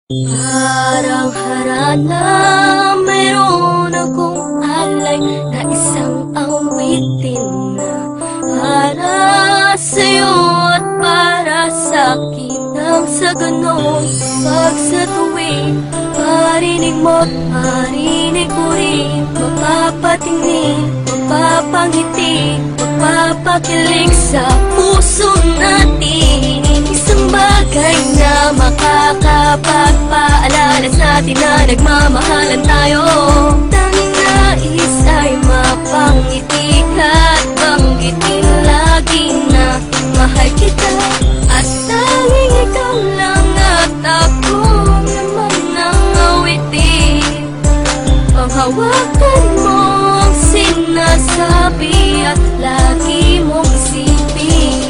Parang harana, mayroon akong alay na isang awitin na para sa'yo at para sa'kin. Nang sa ganon, pag sa tuwing marinig mo't marinig ko rin, mapapatingin, mapapangiti, mapapakilig sa puso natin. Isang bagay na makakapagpaalala sa atin na nagmamahalan tayo. Tanging nais ay mapangiti at banggitin lagi na mahal kita. At tanging ikaw lang at ako naman ang awitin. Panghawakan mo ang sinasabi at lagi mong isipin.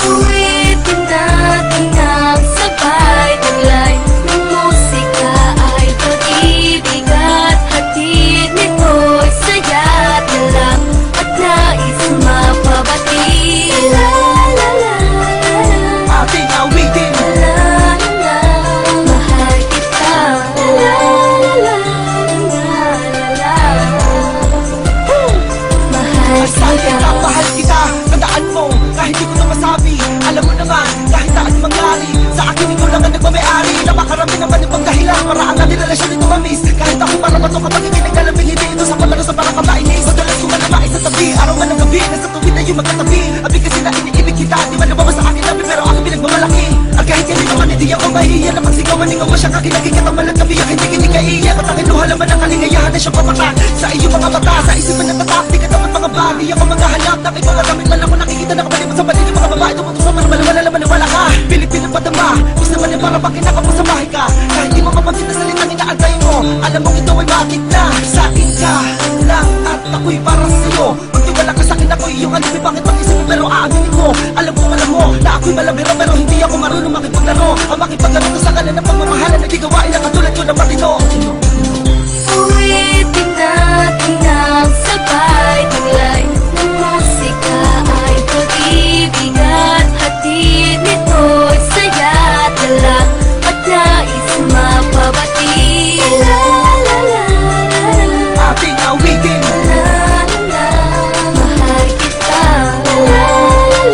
Awitin natin ang sabay taglay ng musika ay pag-ibig at hatid nito'y saya at lang at nais mapabati. La la la la, ating awitin. la la la, mahal kita. La la la la la, mahal Sabi kita. ka, mahal kita. Tandaan mo, kahit di ko na masabi. Alam mo naman, kahit saan mangyari, sa akin ikaw lang ang nagmamayari. Napakarami naman yung pagdahilan para ang ating relasyon ito mamis. Kahit ako para bato kapag ikinig alamig, hindi ito sa palaro sa parang kabainis. Madalas ko malamais sa tabi, araw man ng gabi, nasa tuwid na yung magkatabi. Abi kasi na iniibig kita, di man nabawa sa akin labi, pero ako pinagmamalaki. At kahit hindi naman hindi ako mahihiya na magsigawan, ikaw mo siya kakilagig at ang malang gabi. Ang hindi kaiiyak at ang inuha naman ang kalingayahan na siyang pamata. Sa iyong mga mata, sa isipan na tatap, di ka naman mga bali. Ako maghahanap, na ibang magamit man ako nakikita na kapalimot sa paligid. Mga babae tumutok sa malaman na wala ka. Pilipin ang padama, gusto naman yung para bakit nakapasamahin ka. Kahit di mo mapansin na salitang inaantay mo, alam mo ito ay bakit na. Sa akin ka lang at ako'y para sa'yo. Magtiwala ka sa'kin, ako'y iyong alibi. Bakit mag-isip mo pero aaminin mo? Alam mo na ako'y malabiro, pero hindi ako marunong makipaglaro. Ang makipaglaro ko sa kalan ng pagmamahalan, nagkigawain na katulad ko na matino. Awitin natin ang sabay taglay ng musika ay pag-ibig at hatid nito'y saya at lang at nais mapabati. La la la la, Ating awitin. la la la, mahal kita. La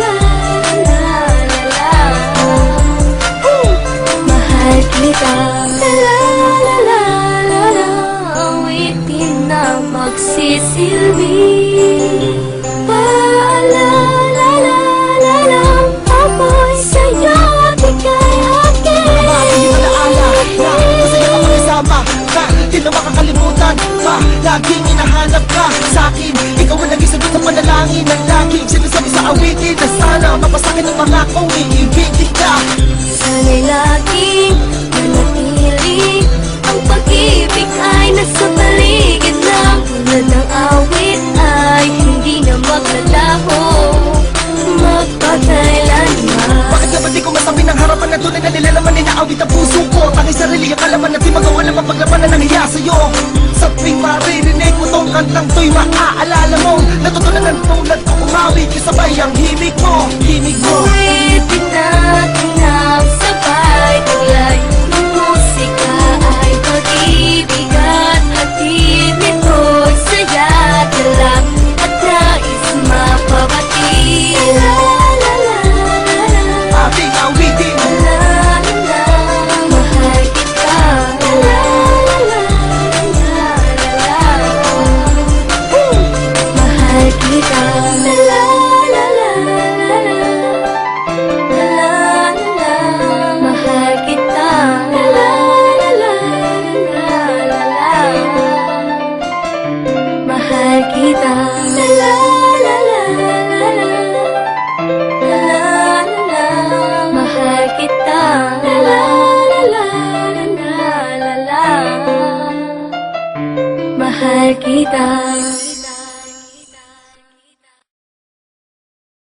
la la la la, mahal kita. La la la la la, awitin na magsisilbi. Paalala ako'y sa'yo at ika'y akin. Mga bagay yung alaala na masaya ka makasama ka, di na makakalimutan pa. Laging hinahanap ka sa'kin, ikaw ang naging sagot ng panalangin ng laging sinasabi sa awitin na sana mapasakin ang mga kong iibigin ka. Sana'y laging manatili ang pag-ibig ay nasa paligid lang. Tulad ng awit ay hindi na maglalaho magpakailanman. Bakit nga ba di ko masabi ng harapan na tunay na nilalaman ni naawit ang puso ko? Tanging sarili ang kalaman na di magawa na mapaglaban na nangyaya sa'yo. Sa tuwing maririnig mo tong kantang to'y maaalala mo natutunan ng tulad ko umawit kasabay ang himig mo. Himig mo. Awitin natin ang sabay taglay ng musika ay pag-ibig at hatid nito'y saya at lang at nais mapabati. La la la la, Ating awitin. la la la, mahal kita. La la la la la, mahal kita. La la la la la, la la, mahal kita. La la la la la, mahal kita.